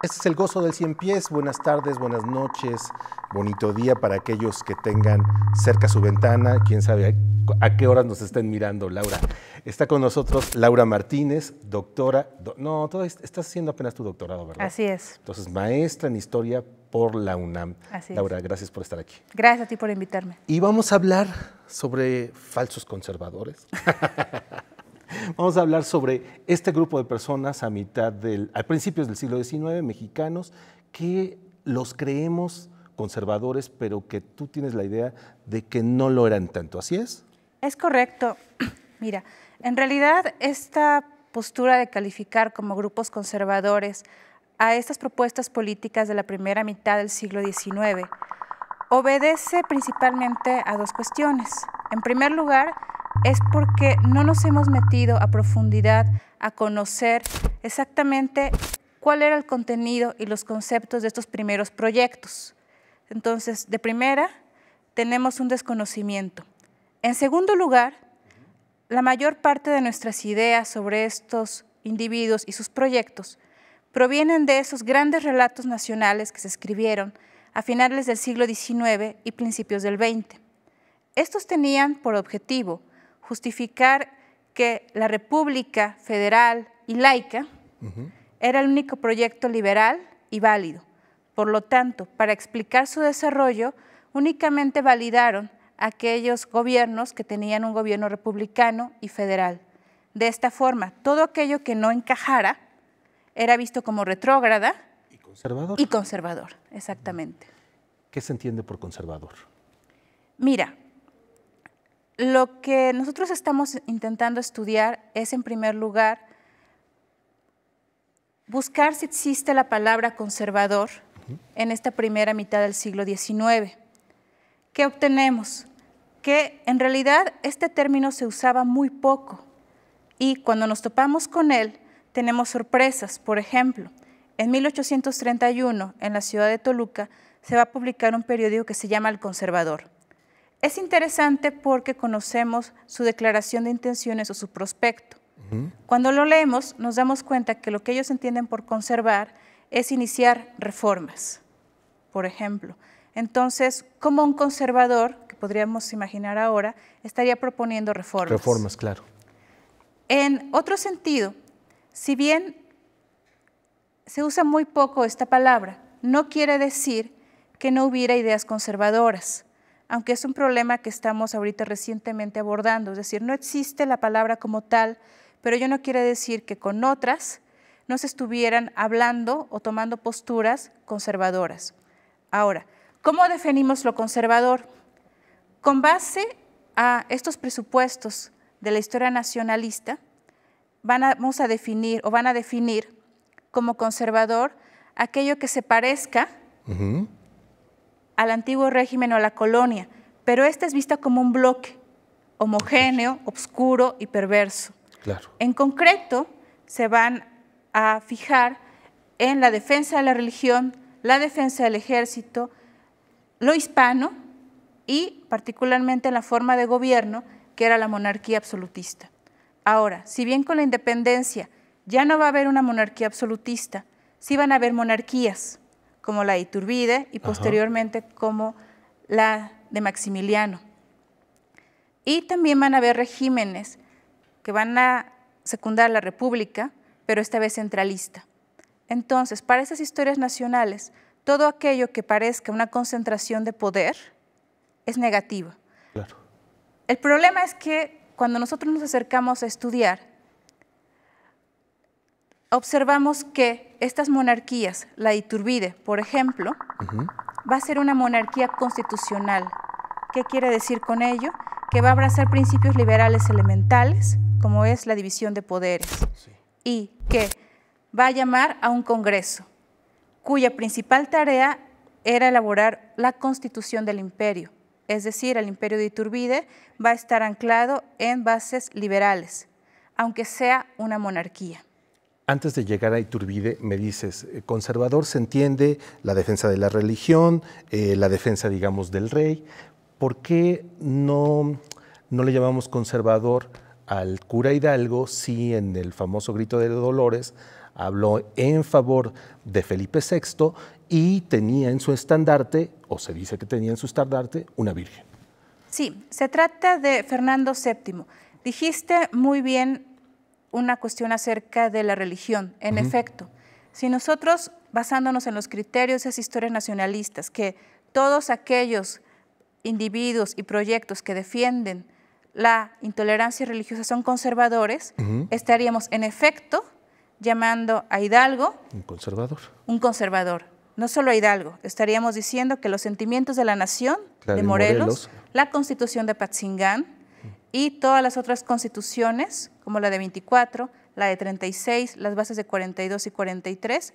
Este es el Gozo del Cien Pies. Buenas tardes, buenas noches, bonito día para aquellos que tengan cerca su ventana. Quién sabe a qué horas nos estén mirando, Laura. Está con nosotros Laura Martínez, doctora. Estás haciendo apenas tu doctorado, ¿verdad? Así es. Entonces, maestra en historia por la UNAM. Así es. Laura, gracias por estar aquí. Gracias a ti por invitarme. Y vamos a hablar sobre falsos conservadores. Vamos a hablar sobre este grupo de personas a principios del siglo XIX, mexicanos, que los creemos conservadores, pero que tú tienes la idea de que no lo eran tanto. ¿Así es? Es correcto. Mira, en realidad esta postura de calificar como grupos conservadores a estas propuestas políticas de la primera mitad del siglo XIX obedece principalmente a dos cuestiones. En primer lugar, es porque no nos hemos metido a profundidad a conocer exactamente cuál era el contenido y los conceptos de estos primeros proyectos. Entonces, de primera, tenemos un desconocimiento. En segundo lugar, la mayor parte de nuestras ideas sobre estos individuos y sus proyectos provienen de esos grandes relatos nacionales que se escribieron a finales del siglo XIX y principios del XX. Estos tenían por objetivo justificar que la República Federal y laica era el único proyecto liberal y válido. Por lo tanto, para explicar su desarrollo, únicamente validaron aquellos gobiernos que tenían un gobierno republicano y federal. De esta forma, todo aquello que no encajara era visto como retrógrada y conservador. Y conservador, exactamente. ¿Qué se entiende por conservador? Mira, lo que nosotros estamos intentando estudiar es, en primer lugar, buscar si existe la palabra conservador en esta primera mitad del siglo XIX. ¿Qué obtenemos? Que en realidad este término se usaba muy poco y cuando nos topamos con él tenemos sorpresas. Por ejemplo, en 1831 en la ciudad de Toluca se va a publicar un periódico que se llama El Conservador. Es interesante porque conocemos su declaración de intenciones o su prospecto. Cuando lo leemos nos damos cuenta que lo que ellos entienden por conservar es iniciar reformas, por ejemplo. Entonces, como un conservador, que podríamos imaginar ahora, estaría proponiendo reformas. Reformas, claro. En otro sentido, si bien se usa muy poco esta palabra, no quiere decir que no hubiera ideas conservadoras, aunque es un problema que estamos ahorita recientemente abordando, es decir, no existe la palabra como tal, pero ello no quiere decir que con otras no se estuvieran hablando o tomando posturas conservadoras. Ahora, ¿cómo definimos lo conservador? Con base a estos presupuestos de la historia nacionalista, van a definir como conservador aquello que se parezca al antiguo régimen o a la colonia, pero esta es vista como un bloque homogéneo, oscuro y perverso. Claro. En concreto, se van a fijar en la defensa de la religión, la defensa del ejército, lo hispano y particularmente en la forma de gobierno, que era la monarquía absolutista. Ahora, si bien con la independencia ya no va a haber una monarquía absolutista, sí van a haber monarquías, como la de Iturbide y posteriormente como la de Maximiliano. Y también van a haber regímenes que van a secundar la República, pero esta vez centralista. Entonces, para esas historias nacionales, todo aquello que parezca una concentración de poder es negativo. Claro. El problema es que cuando nosotros nos acercamos a estudiar, observamos que estas monarquías, la de Iturbide, por ejemplo, va a ser una monarquía constitucional. ¿Qué quiere decir con ello? Que va a abrazar principios liberales elementales, como es la división de poderes, y que va a llamar a un congreso, cuya principal tarea era elaborar la constitución del imperio. Es decir, el imperio de Iturbide va a estar anclado en bases liberales, aunque sea una monarquía. Antes de llegar a Iturbide, me dices, conservador se entiende la defensa de la religión, la defensa, digamos, del rey. ¿Por qué no le llamamos conservador al cura Hidalgo si en el famoso Grito de Dolores habló en favor de Felipe VI y tenía en su estandarte, o se dice que tenía en su estandarte, una virgen. Sí, se trata de Fernando VII. Dijiste muy bien una cuestión acerca de la religión. En efecto, si nosotros, basándonos en los criterios de esas historias nacionalistas, que todos aquellos individuos y proyectos que defienden la intolerancia religiosa son conservadores, estaríamos en efecto llamando a Hidalgo un conservador. Un conservador. No solo a Hidalgo, estaríamos diciendo que los sentimientos de la nación Claro, de Morelos, la Constitución de Apatzingán y todas las otras constituciones, como la de 24, la de 36, las bases de 42 y 43,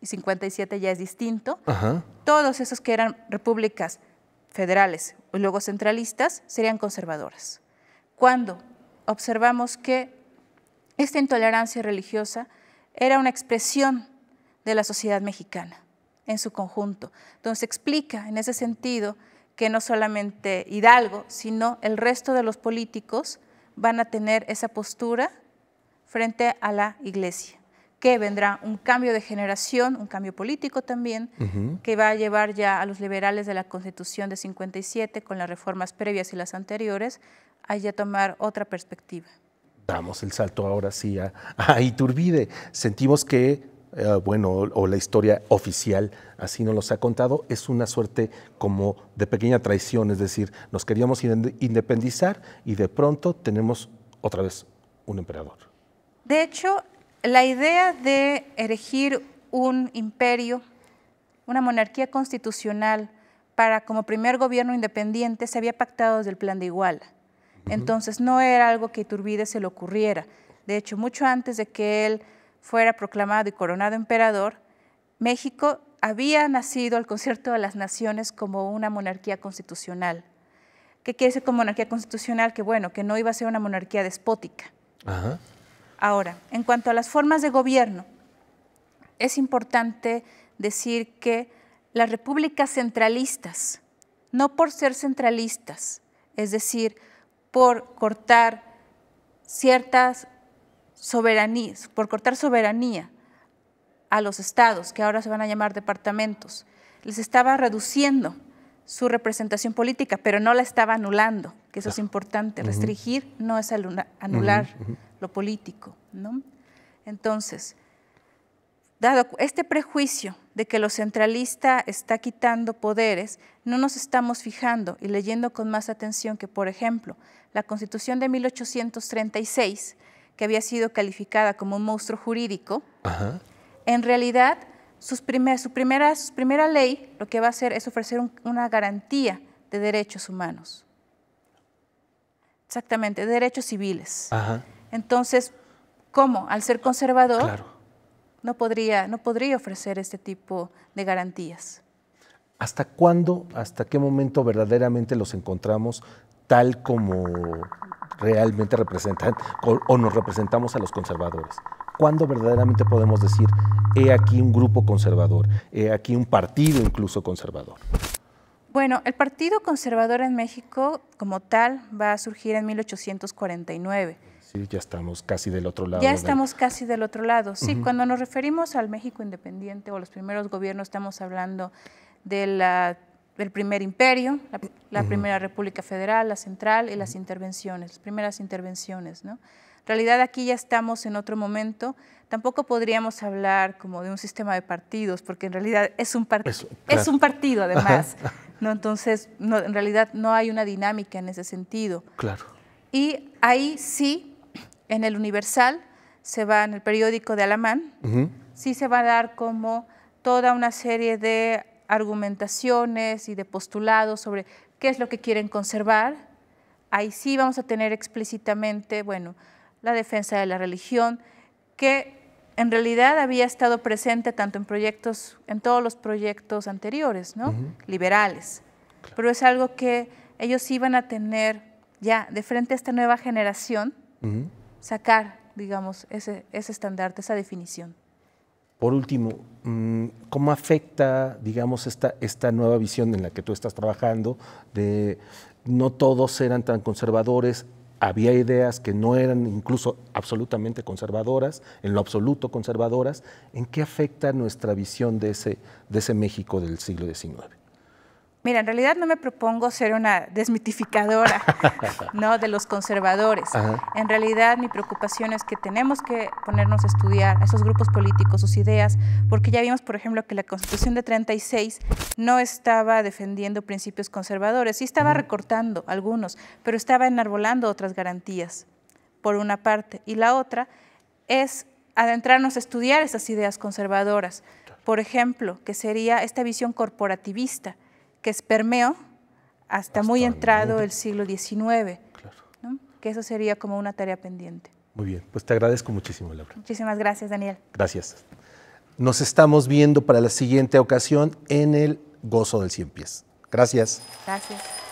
y 57 ya es distinto, todos esos que eran repúblicas federales y luego centralistas serían conservadoras. Cuando observamos que esta intolerancia religiosa era una expresión de la sociedad mexicana en su conjunto. Entonces explica en ese sentido que no solamente Hidalgo, sino el resto de los políticos van a tener esa postura frente a la Iglesia, que vendrá un cambio de generación, un cambio político también, que va a llevar ya a los liberales de la Constitución de 57, con las reformas previas y las anteriores, a ya tomar otra perspectiva. Damos el salto ahora sí a Iturbide. Sentimos que, o la historia oficial, así nos los ha contado, es una suerte como de pequeña traición, es decir, nos queríamos independizar y de pronto tenemos otra vez un emperador. De hecho, la idea de erigir un imperio, una monarquía constitucional para como primer gobierno independiente se había pactado desde el Plan de Iguala. Entonces no era algo que a Iturbide se le ocurriera. De hecho, mucho antes de que él fuera proclamado y coronado emperador, México había nacido al Concierto de las Naciones como una monarquía constitucional. ¿Qué quiere decir como monarquía constitucional? Que bueno, que no iba a ser una monarquía despótica. Ahora, en cuanto a las formas de gobierno, es importante decir que las repúblicas centralistas, no por ser centralistas, es decir, por cortar ciertas soberanías, por cortar soberanía a los estados, que ahora se van a llamar departamentos, les estaba reduciendo su representación política, pero no la estaba anulando, que eso es importante. Restringir no es anular lo político, ¿no? Entonces, dado este prejuicio de que lo centralista está quitando poderes, no nos estamos fijando y leyendo con más atención que, por ejemplo, la Constitución de 1836, que había sido calificada como un monstruo jurídico, en realidad su primera ley lo que va a hacer es ofrecer una garantía de derechos humanos. Exactamente, de derechos civiles. Entonces, ¿cómo? Al ser conservador, no podría ofrecer este tipo de garantías. ¿Hasta cuándo, hasta qué momento verdaderamente los encontramos tal como realmente representan o nos representamos a los conservadores? ¿Cuándo verdaderamente podemos decir, he aquí un grupo conservador, he aquí un partido incluso conservador? Bueno, el Partido Conservador en México como tal va a surgir en 1849. Sí, ya estamos casi del otro lado. Ya estamos casi del otro lado. Sí, cuando nos referimos al México independiente o los primeros gobiernos, estamos hablando del primer imperio, la primera República Federal, la central y las intervenciones, las primeras intervenciones, ¿no? En realidad aquí ya estamos en otro momento. Tampoco podríamos hablar como de un sistema de partidos, porque en realidad es un partido además, ¿no? Entonces, en realidad no hay una dinámica en ese sentido. Claro. Y ahí sí, en el Universal, en el periódico de Alamán, sí se va a dar como toda una serie de argumentaciones y de postulados sobre qué es lo que quieren conservar. Ahí sí vamos a tener explícitamente, bueno, la defensa de la religión, que en realidad había estado presente tanto en todos los proyectos anteriores, ¿no? Liberales. Pero es algo que ellos iban a tener ya de frente a esta nueva generación, sacar, digamos, ese estandarte, esa definición. Por último, ¿cómo afecta, digamos, esta nueva visión en la que tú estás trabajando de no todos eran tan conservadores? había ideas que no eran incluso absolutamente conservadoras, en lo absoluto conservadoras. ¿En qué afecta nuestra visión de ese México del siglo XIX? Mira, en realidad no me propongo ser una desmitificadora, ¿no?, de los conservadores. Ajá. En realidad mi preocupación es que tenemos que ponernos a estudiar a esos grupos políticos, sus ideas, porque ya vimos, por ejemplo, que la Constitución de 36 no estaba defendiendo principios conservadores, sí estaba recortando algunos, pero estaba enarbolando otras garantías, por una parte. Y la otra es adentrarnos a estudiar esas ideas conservadoras. Por ejemplo, que sería esta visión corporativista, que permeó hasta muy entrado el siglo XIX, Claro. ¿no? Que eso sería como una tarea pendiente. Muy bien, pues te agradezco muchísimo, Laura. Muchísimas gracias, Daniel. Gracias. Nos estamos viendo para la siguiente ocasión en el Gozo del Cien Pies. Gracias. Gracias.